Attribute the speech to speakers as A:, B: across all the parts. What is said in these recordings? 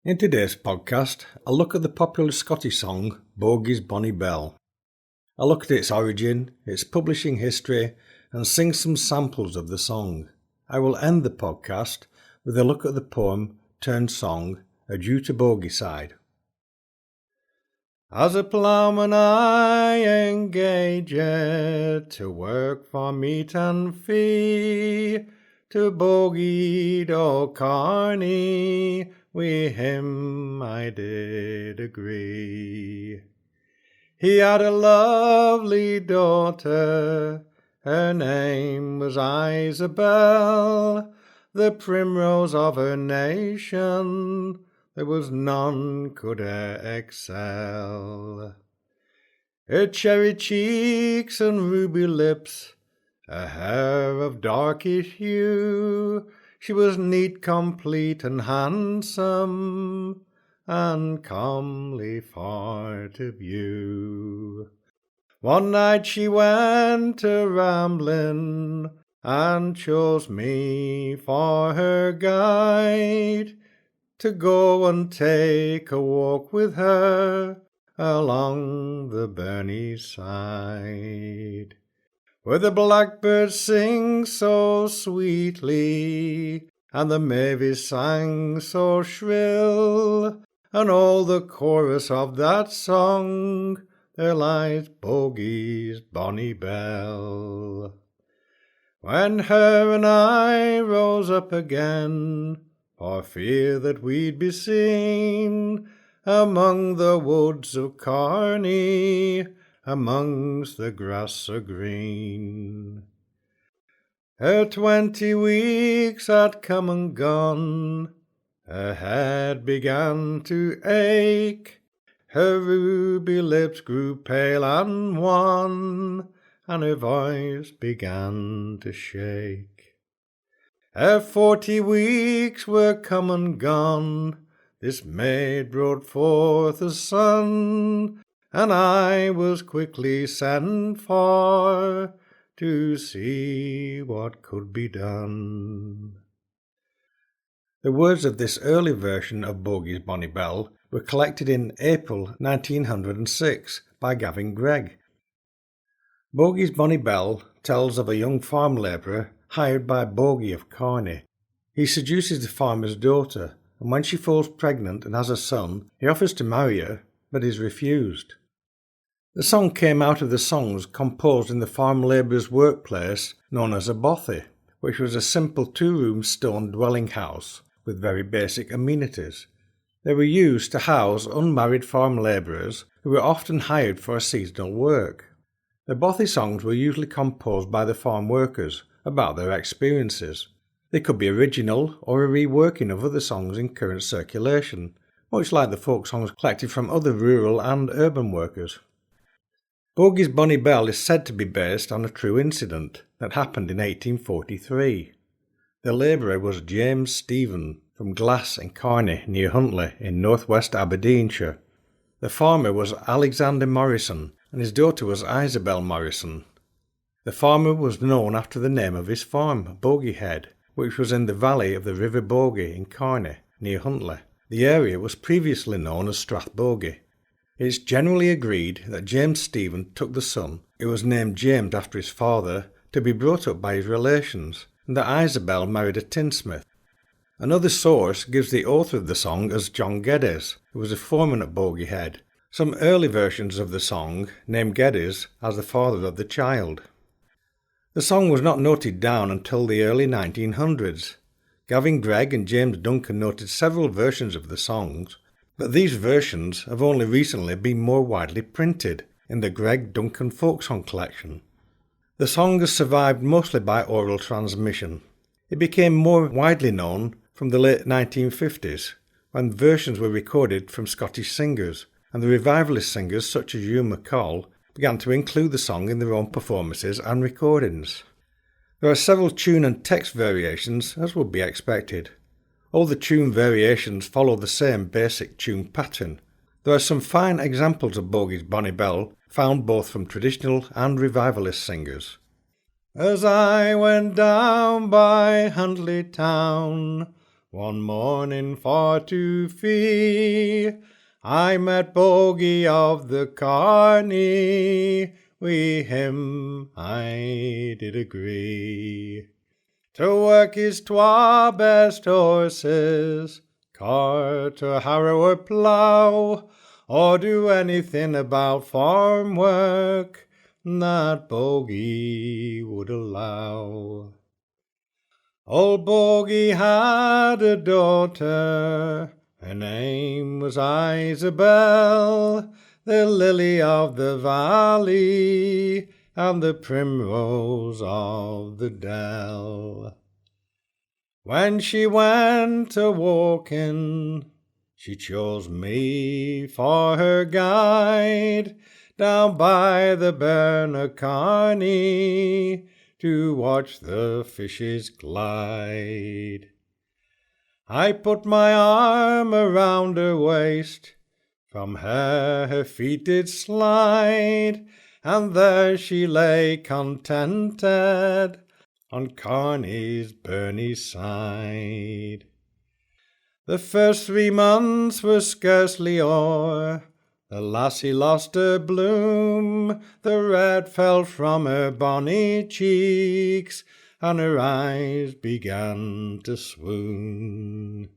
A: In today's podcast, I'll look at the popular Scottish song Bogies Bonny Belle. I'll look at its origin, its publishing history, and sing some samples of the song. I will end the podcast with a look at the poem turned song Adieu to Bogieside. As a ploughman I engaged to work for meat and fee, to Bogie O'Carney, wi' him I did agree. He had a lovely daughter, her name was Isabel, the primrose of her nation, there was none could her excel. Her cherry cheeks and ruby lips, her hair of darkish hue, she was neat, complete, and handsome, and comely for to view. One night she went a-rambling, and chose me for her guide, to go and take a walk with her along the burnie side, where the blackbirds sing so sweetly, and the mavis sang so shrill, and all the chorus of that song, there lies Bogies Bonny Belle. When her and I rose up again, for fear that we'd be seen, among the woods of Carney, amongst the grass so green. Her 20 weeks had come and gone, her head began to ache, her ruby lips grew pale and wan, and her voice began to shake. Her 40 weeks were come and gone, this maid brought forth a son, and I was quickly sent for to see what could be done. The words of this early version of Bogies Bonny Belle were collected in April 1906 by Gavin Gregg. Bogies Bonny Belle tells of a young farm labourer hired by Bogie of Carney. He seduces the farmer's daughter, and when she falls pregnant and has a son, he offers to marry her, but is refused. The song came out of the songs composed in the farm labourer's workplace known as a bothy, which was a simple 2-room stone dwelling house with very basic amenities. They were used to house unmarried farm labourers who were often hired for seasonal work. The bothy songs were usually composed by the farm workers about their experiences. They could be original or a reworking of other songs in current circulation, much like the folk songs collected from other rural and urban workers. Bogies Bonny Belle is said to be based on a true incident that happened in 1843. The labourer was James Stephen from Glass in Carney near Huntly in northwest Aberdeenshire. The farmer was Alexander Morrison and his daughter was Isabel Morrison. The farmer was known after the name of his farm, Bogiehead, which was in the valley of the River Bogie in Carney near Huntly. The area was previously known as Strathbogie. It's generally agreed that James Stephen took the son, who was named James after his father, to be brought up by his relations, and that Isabel married a tinsmith. Another source gives the author of the song as John Geddes, who was a foreman at Bogiehead. Some early versions of the song name Geddes as the father of the child. The song was not noted down until the early 1900s. Gavin Gregg and James Duncan noted several versions of the songs, but these versions have only recently been more widely printed in the Gregg Duncan folk song collection. The song has survived mostly by oral transmission. It became more widely known from the late 1950s, when versions were recorded from Scottish singers, and the revivalist singers such as Hugh McCall began to include the song in their own performances and recordings. There are several tune and text variations, as would be expected. All the tune variations follow the same basic tune pattern. There are some fine examples of Bogies Bonny Belle found both from traditional and revivalist singers. As I went down by Huntly town, One morning for to fee, I met Bogie of the Carney, wi' him I did agree. To work his twa best horses, cart or harrow or plough, or do anything about farm work that Bogie would allow. Old Bogie had a daughter, her name was Isabel, the lily of the valley and the primrose of the dell. When she went a-walking, she chose me for her guide, down by the burn o' Carney, to watch the fishes glide. I put my arm around her waist, from her feet did slide, and there she lay contented on Carney's burny side. The first 3 months were scarcely o'er, the lassie lost her bloom, the red fell from her bonny cheeks, and her eyes began to swoon.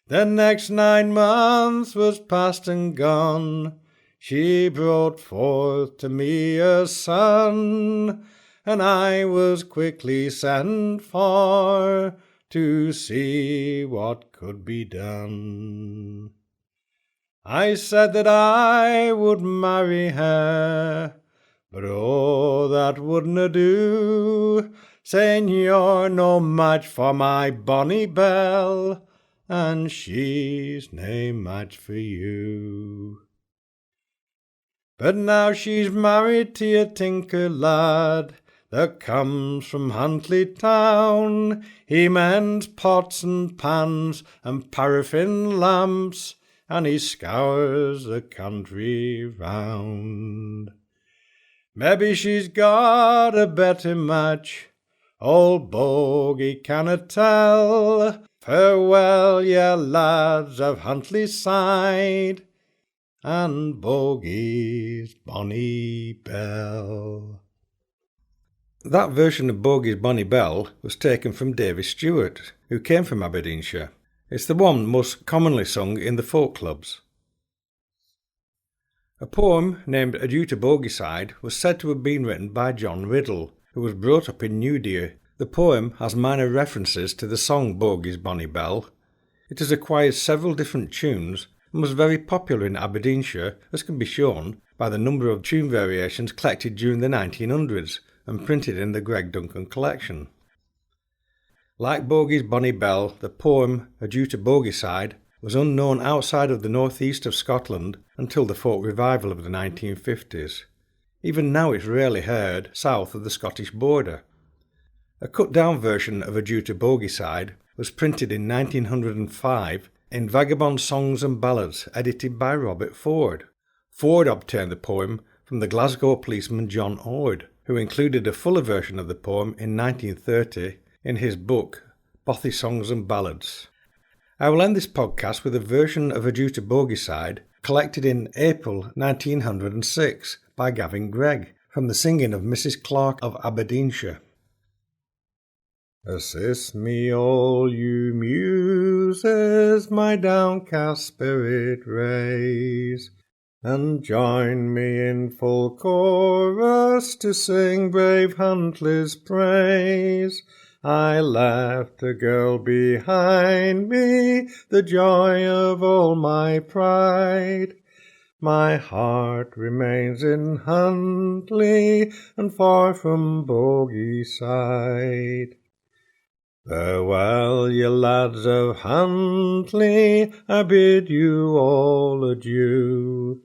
A: The next 9 months was past and gone, she brought forth to me a son, and I was quickly sent for to see what could be done. I said that I would marry her, but oh, that wouldna do, saying you're no match for my Bonny Belle, and she's nae match for you. But now she's married to a tinker lad that comes from Huntly town. He mends pots and pans and paraffin lamps, and he scours the country round. Maybe she's got a better match, old Bogie cannot tell. Farewell, ye lads of Huntly-side, and Bogies Bonny Belle. That version of Bogies Bonny Belle was taken from Davy Stewart, who came from Aberdeenshire. It's the one most commonly sung in the folk clubs. A poem named Adieu to Bogieside was said to have been written by John Riddle, who was brought up in Newdeer. The poem has minor references to the song Bogies Bonny Belle. It has acquired several different tunes and was very popular in Aberdeenshire, as can be shown by the number of tune variations collected during the 1900s and printed in the Greg Duncan collection. Like Bogies Bonny Belle, the poem Adieu to Bogieside was unknown outside of the northeast of Scotland until the folk revival of the 1950s. Even now it's rarely heard south of the Scottish border. A cut-down version of Adieu to Bogieside was printed in 1905 in Vagabond Songs and Ballads, edited by Robert Ford. Ford obtained the poem from the Glasgow policeman John Ord, who included a fuller version of the poem in 1930 in his book, Bothy Songs and Ballads. I will end this podcast with a version of Adieu to Bogieside collected in April 1906 by Gavin Gregg from the singing of Mrs. Clark of Aberdeenshire. Assist me, all you muses, my downcast spirit raise, and join me in full chorus to sing brave Huntly's praise. I left a girl behind me, the joy of all my pride. My heart remains in Huntly, and far from Bogieside. Farewell, ye lads of Huntly, I bid you all adieu.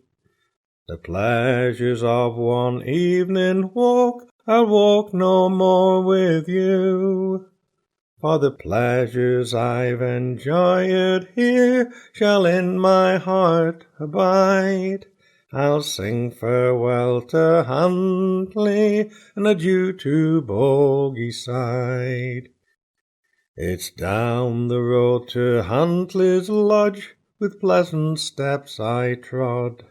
A: The pleasures of one evening walk, I'll walk no more with you. For the pleasures I've enjoyed here shall in my heart abide. I'll sing farewell to Huntly and adieu to Bogieside. It's down the road to Huntly's lodge, with pleasant steps I trod,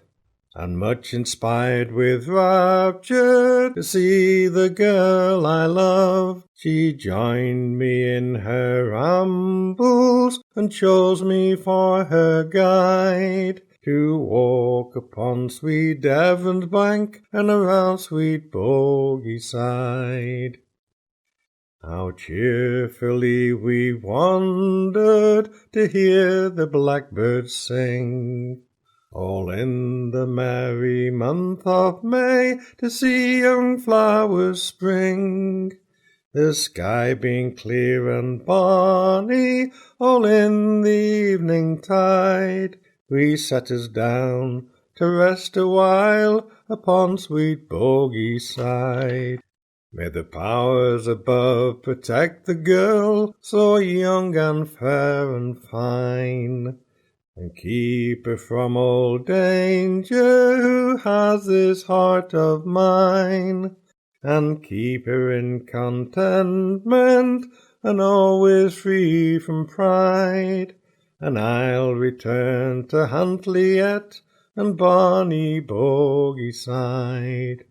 A: and much inspired with rapture to see the girl I love. She joined me in her rambles, and chose me for her guide, to walk upon sweet Devon's bank, and around sweet Bogieside. How cheerfully we wandered to hear the blackbirds sing, all in the merry month of May, to see young flowers spring. The sky being clear and bonny, all in the evening tide, we sat us down to rest a while upon sweet Bogieside. May the powers above protect the girl so young and fair and fine, and keep her from all danger who has this heart of mine, and keep her in contentment and always free from pride. And I'll return to Huntly yet and bonny Bogieside.